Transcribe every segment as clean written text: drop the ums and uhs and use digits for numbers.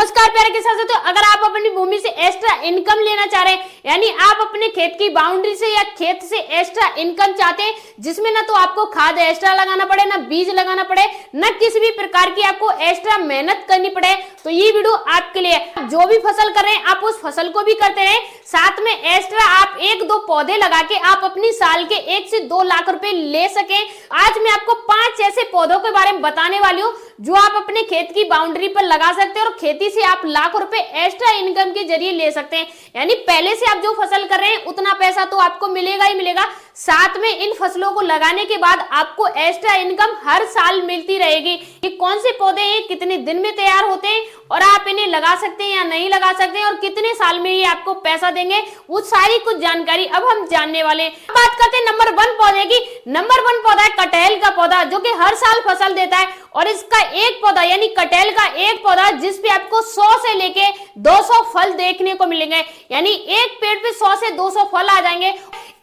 नमस्कार प्यारे किसान साथियों, अगर आप अपनी भूमि से एक्स्ट्रा इनकम लेना चाह रहे हैं, यानी आप अपने खेत की बाउंड्री से या खेत से एक्स्ट्रा इनकम चाहते हैं, जिसमें ना तो आपको खाद एक्स्ट्रा लगाना पड़े, ना बीज लगाना पड़े, ना किसी भी प्रकार की आपको एक्स्ट्रा मेहनत करनी पड़े, तो ये वीडियो आपके लिए। जो भी फसल कर रहे हैं आप उस फसल को भी करते रहे, साथ में एक्स्ट्रा आप 1-2 पौधे लगा के आप अपनी साल के 1 से 2 लाख रुपए ले सकें। आज मैं आपको 5 ऐसे पौधों के बारे में बताने वाली हूँ जो आप अपने खेत की बाउंड्री पर लगा सकते हैं और खेती से आप लाखों रुपए एक्स्ट्रा इनकम के जरिए ले सकते हैं। यानी पहले से आप जो फसल कर रहे हैं उतना पैसा तो आपको मिलेगा ही मिलेगा, साथ में इन फसलों को लगाने के बाद आपको एक्स्ट्रा इनकम हर साल मिलती रहेगी। ये कौन से पौधे हैं, कितने दिन में तैयार होते हैं और आप इन्हें लगा सकते हैं या नहीं लगा सकते हैं और कितने साल में ये आपको पैसा देंगे, वो सारी कुछ जानकारी अब हम जानने वाले हैं। बात करते हैं नंबर 1 पौधे की। नंबर 1 पौधा है कटहल का पौधा, जो कि हर साल फसल देता है और इसका एक पौधा यानी कटहल का एक पौधा जिसपे आपको 100 से लेके 200 फल देखने को मिलेंगे। यानी एक पेड़ पे 100 से 200 फल आ जाएंगे।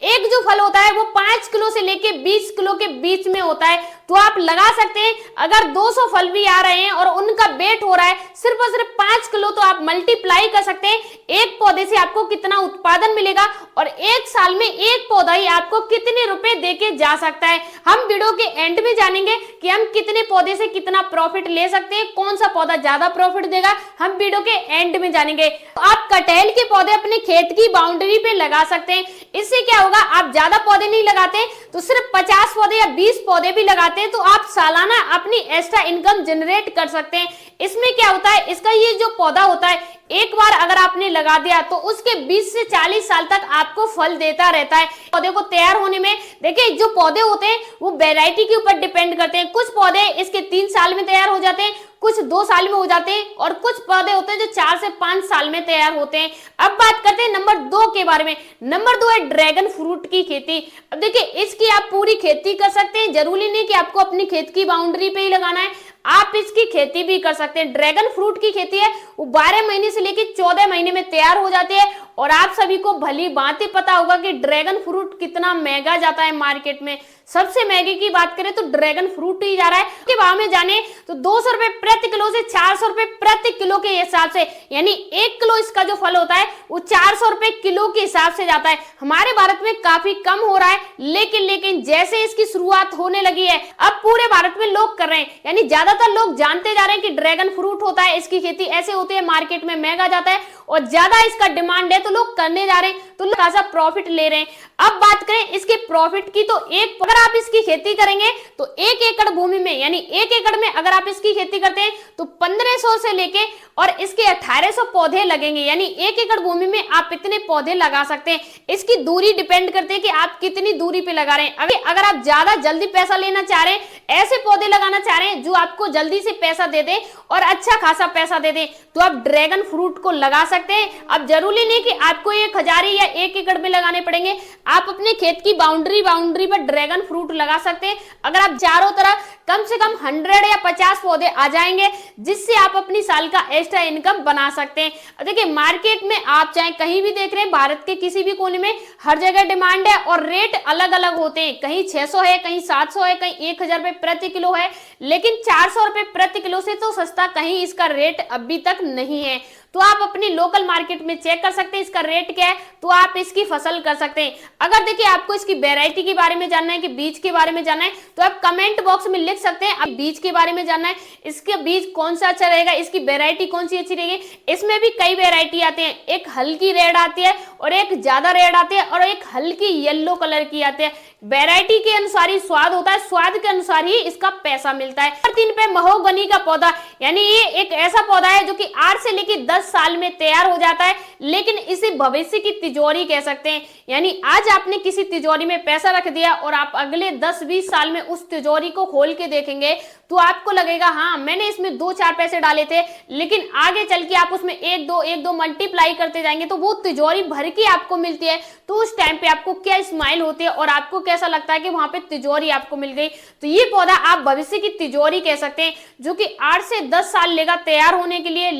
एक जो फल होता है वो 5 किलो से लेके 20 किलो के बीच में होता है, तो आप लगा सकते हैं। अगर 200 फल भी आ रहे हैं और उनका वेट हो रहा है सिर्फ और सिर्फ 5 किलो, तो आप मल्टीप्लाई कर सकते हैं एक पौधे से आपको कितना उत्पादन मिलेगा और एक साल में एक पौधा ही आपको कितने रुपए देके जा सकता है। हम वीडियो के एंड में जानेंगे कि हम कितने पौधे से कितना प्रॉफिट ले सकते हैं, कौन सा पौधा ज्यादा प्रॉफिट देगा, हम वीडियो के एंड में जानेंगे। तो आप कटहल के पौधे अपने खेत की बाउंड्री पे लगा सकते हैं। इससे क्या होगा, आप ज्यादा पौधे नहीं लगाते तो सिर्फ 50 पौधे या 20 पौधे भी लगाते हैं तो आप सालाना अपनी एक्स्ट्रा इनकम जनरेट कर सकते हैं। इसमें क्या होता है, इसका ये जो पौधा होता है एक बार अगर आपने लगा दिया तो उसके 20 से 40 साल तक आपको फल देता रहता है। पौधे को तैयार होने में देखिए, जो पौधे होते हैं वो वैरायटी के ऊपर डिपेंड करते हैं। कुछ पौधे इसके 3 साल में तैयार हो जाते हैं, कुछ 2 साल में हो जाते हैं और कुछ पौधे होते हैं जो 4 से 5 साल में तैयार होते हैं। अब बात करते हैं नंबर 2 के बारे में। नंबर 2 है ड्रैगन फ्रूट की खेती। अब देखिए, इसकी आप पूरी खेती कर सकते हैं, जरूरी नहीं कि आपको अपनी खेत की बाउंड्री पे ही लगाना है, आप इसकी खेती भी कर सकते हैं। ड्रैगन फ्रूट की खेती है वो 12 महीने से लेकर 14 महीने में तैयार हो जाती है और आप सभी को भली भांति पता होगा कि ड्रैगन फ्रूट कितना महंगा जाता है मार्केट में। सबसे महंगे की बात करें तो ड्रैगन फ्रूट ही जा रहा है। के भाव में जाने तो 200 रुपए प्रति किलो से 400 रुपए प्रति किलो के हिसाब से, यानी 1 किलो इसका जो फल होता है वो 400 रुपए किलो के हिसाब से जाता है। हमारे भारत में काफी कम हो रहा है, लेकिन जैसे इसकी शुरुआत होने लगी है अब पूरे भारत में लोग कर रहे हैं, यानी ज्यादातर लोग जानते जा रहे हैं कि ड्रैगन फ्रूट होता है, इसकी खेती ऐसे होती है, मार्केट में महंगा जाता है और ज्यादा इसका डिमांड है तो लोग करने जा रहे हैं, तो लोग खासा प्रॉफिट ले रहे हैं। अब बात करें इसके प्रॉफिट की, तो अगर आप इसकी खेती करेंगे तो 1 एकड़ भूमि में, यानी 1 एकड़ में अगर आप इसकी खेती करते हैं तो 1500 से लेके और इसके 1800 पौधे लगेंगे। यानी 1 एकड़ भूमि में आप इतने पौधे लगा सकते हैं। इसकी दूरी डिपेंड करती है कि आप कितनी दूरी पे लगा रहे हैं। अगर आप ज्यादा जल्दी पैसा लेना चाह रहे हैं, ऐसे पौधे लगाना चाह रहे हैं जो आपको जल्दी से पैसा दे दे और अच्छा खासा पैसा दे दे, तो आप ड्रैगन फ्रूट को लगा सकते हैं। अब जरूरी नहीं कि आपको 1000 या 1 एकड़ में लगाने पड़ेंगे, आप अपने खेत की बाउंड्री पर ड्रैगन फ्रूट लगा सकते हैं। अगर आप चारों तरफ कम से कम 100 या 50 पौधे आ जाएंगे, जिससे आप अपनी साल का एक्स्ट्रा इनकम बना सकते हैं। देखिए, मार्केट में आप चाहे कहीं भी देख रहे हैं, भारत के किसी भी कोने में हर जगह डिमांड है और रेट अलग अलग होते हैं। कहीं 600 है, कहीं 700 है, कहीं 1000 रुपए प्रति किलो है, लेकिन 400 रुपए प्रति किलो से तो सस्ता कहीं इसका रेट अभी तक नहीं है। तो आप अपनी लोकल मार्केट में चेक कर सकते हैं इसका रेट क्या है, तो आप इसकी फसल कर सकते हैं। अगर देखिए आपको इसकी वैरायटी के बारे में जानना है कि बीज के बारे में जानना है, तो आप कमेंट बॉक्स में लिख सकते हैं। अब बीज के बारे में जानना है, इसके बीज कौन सा अच्छा रहेगा, इसकी वैरायटी कौन सी अच्छी रहेगी। इसमें भी कई वैरायटी आते हैं, एक हल्की रेड आती है और एक ज्यादा रेड आती है और एक हल्की येलो कलर की आती है। वैरायटी के अनुसार ही स्वाद होता है, स्वाद के अनुसार ही इसका पैसा मिलता है। नंबर 3 पे महोगनी का पौधा, यानी ये एक ऐसा पौधा है जो कि 8 से लेकर 10 साल में तैयार हो जाता है, लेकिन इसे भविष्य की तिजोरी कह सकते हैं। यानी आज आपने किसी तिजोरी में पैसा रख दिया और आप अगले 10-20 साल में उस तिजोरी को खोल के देखेंगे तो आपको लगेगा हाँ मैंने इसमें 2-4 पैसे डाले थे, लेकिन आगे चल के आप उसमें 1-2 मल्टीप्लाई करते जाएंगे तो वो तिजोरी भर के आपको मिलती है। तो उस टाइम पे आपको क्या स्माइल होती है और आपको कैसा लगता है कि वहां पे तिजोरी आपको मिल गई। तो ये पौधा आप भविष्य की तिजोरी कह सकते हैं, जो कि 8 से 10 साल लेगा तैयार होने के लिए।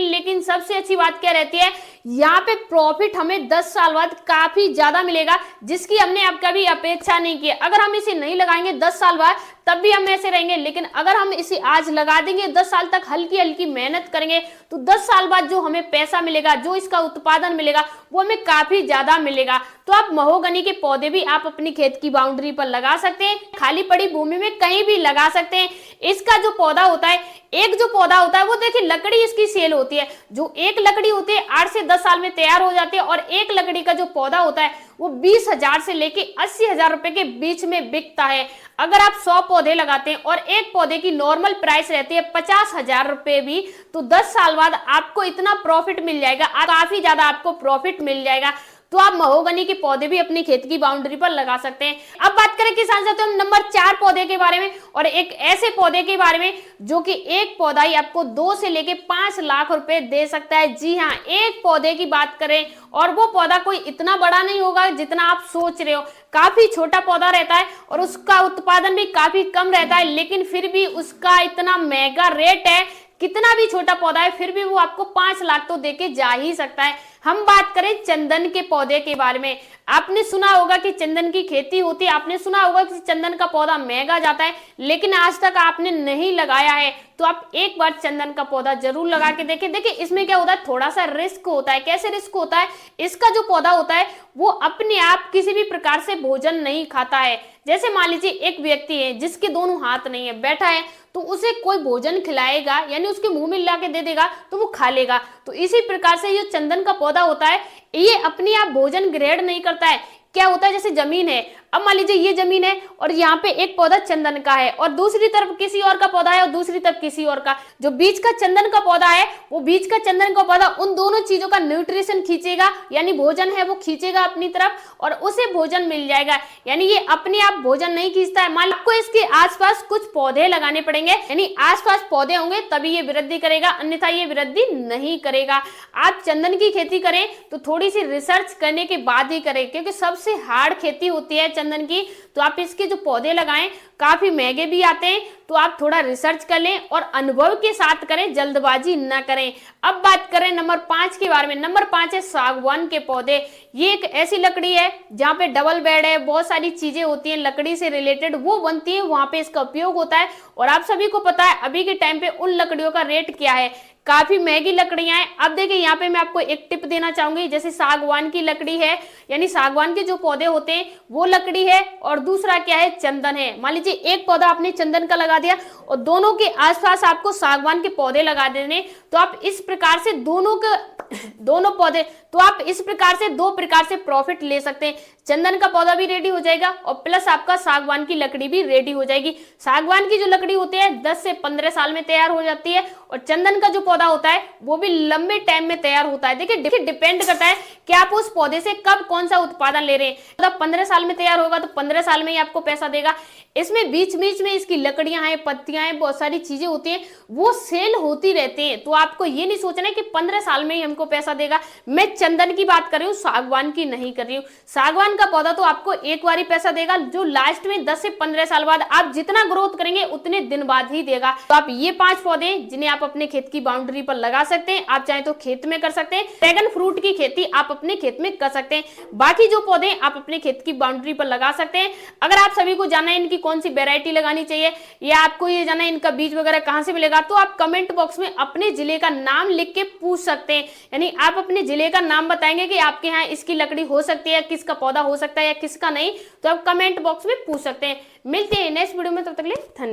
लेकिन सबसे अच्छी बात क्या रहती है, यहाँ पे प्रॉफिट हमें 10 साल बाद काफी ज्यादा मिलेगा, जिसकी हमने अब कभी अपेक्षा नहीं की। अगर हम इसे नहीं लगाएंगे 10 साल बाद तब भी हम ऐसे रहेंगे। लेकिन अगर हम इसे आज लगा देंगे, 10 साल तक हल्की हल्की मेहनत करेंगे, तो 10 साल बाद जो हमें पैसा मिलेगा, जो इसका उत्पादन मिलेगा, वो हमें काफी ज्यादा मिलेगा। तो आप महोगनी के पौधे भी आप अपनी खेत की बाउंड्री पर लगा सकते हैं, खाली पड़ी भूमि में कहीं भी लगा सकते हैं। इसका जो पौधा होता है, एक जो पौधा होता है वो देखिए लकड़ी इसकी सेल होती है, जो एक लकड़ी होती है 8 से 10 साल में तैयार हो जाती है, और एक लकड़ी का जो पौधा होता है वो 20,000 से लेके 80,000 रुपए के बीच में बिकता है। अगर आप 100 पौधे लगाते हैं और एक पौधे की नॉर्मल प्राइस रहती है 50,000 रुपए भी, तो 10 साल बाद आपको इतना प्रॉफिट मिल जाएगा, काफी ज्यादा आपको प्रॉफिट मिल जाएगा। तो आप महोगनी के पौधे भी अपनी खेत की बाउंड्री पर लगा सकते हैं। अब बात करें किसान साथियों नंबर 4 पौधे के बारे में, और एक ऐसे पौधे के बारे में जो कि एक पौधा ही आपको 2 से लेके 5 लाख रुपए दे सकता है। जी हाँ, एक पौधे की बात करें, और वो पौधा कोई इतना बड़ा नहीं होगा जितना आप सोच रहे हो, काफी छोटा पौधा रहता है और उसका उत्पादन भी काफी कम रहता है, लेकिन फिर भी उसका इतना महंगा रेट है। कितना भी छोटा पौधा है फिर भी वो आपको 5 लाख तो देके जा ही सकता है। हम बात करें चंदन के पौधे के बारे में, आपने सुना होगा कि चंदन की खेती होती है, आपने सुना होगा कि चंदन का पौधा महंगा जाता है, लेकिन आज तक आपने नहीं लगाया है तो आप एक बार चंदन का पौधा जरूर लगा के देखें। देखिए इसमें क्या होता है, थोड़ा सा रिस्क होता है। कैसे रिस्क होता है, इसका जो पौधा होता है वो अपने आप किसी भी प्रकार से भोजन नहीं खाता है। जैसे मान लीजिए एक व्यक्ति है जिसके दोनों हाथ नहीं है, बैठा है, तो उसे कोई भोजन खिलाएगा यानी उसके मुंह में ला के दे देगा तो वो खा लेगा। तो इसी प्रकार से ये चंदन का पौधा होता है, ये अपने आप भोजन ग्रहण नहीं करता है। क्या होता है, जैसे जमीन है, अब मान लीजिए ये जमीन है और यहाँ पे एक पौधा चंदन का है और दूसरी तरफ किसी और का पौधा है और दूसरी तरफ किसी और का, जो बीच का चंदन का पौधा है वो बीच का चंदन का पौधा उन दोनों चीजों का न्यूट्रिशन खींचेगा, यानी भोजन है वो खींचेगा अपनी तरफ और उसे भोजन मिल जाएगा। यानी ये अपने आप भोजन नहीं खींचता है। मान लो आपको इसके आसपास कुछ पौधे लगाने पड़ेंगे, यानी आसपास पौधे होंगे तभी ये वृद्धि करेगा, अन्यथा ये वृद्धि नहीं करेगा। आप चंदन की खेती करें तो थोड़ी सी रिसर्च करने के बाद ही करें, क्योंकि सबसे हार्ड खेती होती है चंदन की। तो आप इसके जो पौधे लगाएं काफी महंगे भी आते हैं, तो आप थोड़ा रिसर्च कर लें और अनुभव के साथ करें, जल्दबाजी ना करें। अब बात करें नंबर 5 के बारे में। नंबर 5 है सागवान के पौधे। ये एक ऐसी लकड़ी है जहाँ पे डबल बेड है, बहुत सारी चीजें होती हैं लकड़ी से रिलेटेड वो बनती है, वहां पे इसका उपयोग होता है। और आप सभी को पता है अभी के टाइम पे उन लकड़ियों का रेट क्या है, काफी महंगी लकड़ियां हैं। अब देखिए यहाँ पे मैं आपको एक टिप देना चाहूंगी, जैसे सागवान की लकड़ी है, यानी सागवान के जो पौधे होते हैं वो लकड़ी है, और दूसरा क्या है, चंदन है। मान लीजिए एक पौधा आपने चंदन का लगा दिया और दोनों के आसपास आपको सागवान के पौधे लगा देने, तो आप इस प्रकार से दोनों पौधे, तो आप इस प्रकार से 2 प्रकार से प्रॉफिट ले सकते हैं। चंदन का पौधा भी रेडी हो जाएगा और प्लस आपका सागवान की लकड़ी भी रेडी हो जाएगी। सागवान की जो लकड़ी होती है 10 से 15 साल में तैयार हो जाती है, और चंदन का जो पौधा होता है वो भी लंबे टाइम में तैयार होता है। देखिए डिपेंड करता है कि आप उस पौधे से कब कौन सा उत्पादन ले रहे हैं। मतलब 15 साल में तैयार होगा तो 15 साल में ही आपको पैसा देगा। इसमें बीच बीच में इसकी लकड़ियां हैं, पत्तियां हैं, बहुत सारी चीजें होती हैं, वो सेल होती रहती हैं। तो आपको ये नहीं सोचना है कि 15 साल में ही हमको पैसा देगा। मैं चंदन की बात कर रही हूँ, सागवान की नहीं कर रही हूँ। सागवान का पौधा तो आपको एक बार ही पैसा देगा, जो लास्ट में 10 से 15 साल बाद आप जितना ग्रोथ करेंगे उतने दिन बाद ही देगा। तो आप ये 5 पौधे जिन्हें आप अपने खेत की बाउंड्री पर लगा सकते हैं। आप चाहे तो खेत में कर सकते हैं, ड्रैगन फ्रूट की खेती आप अपने खेत में कर सकते हैं। बाकी जो पौधे आप अपने खेत की बाउंड्री पर लगा सकते हैं। अगर आप सभी को जानना है इनकी कौन सी वैरायटी लगानी चाहिए, या आपको ये जानना है इनका बीज वगैरह कहां से मिलेगा, तो आप कमेंट बॉक्स में अपने जिले का नाम लिख के पूछ सकते हैं। यानी आप अपने जिले का नाम बताएंगे कि आपके यहाँ इसकी लकड़ी हो सकती है, किसका पौधा हो सकता है या किसका नहीं, तो आप कमेंट बॉक्स में पूछ सकते हैं। मिलते हैं नेक्स्ट वीडियो में, तब तक के लिए धन्यवाद।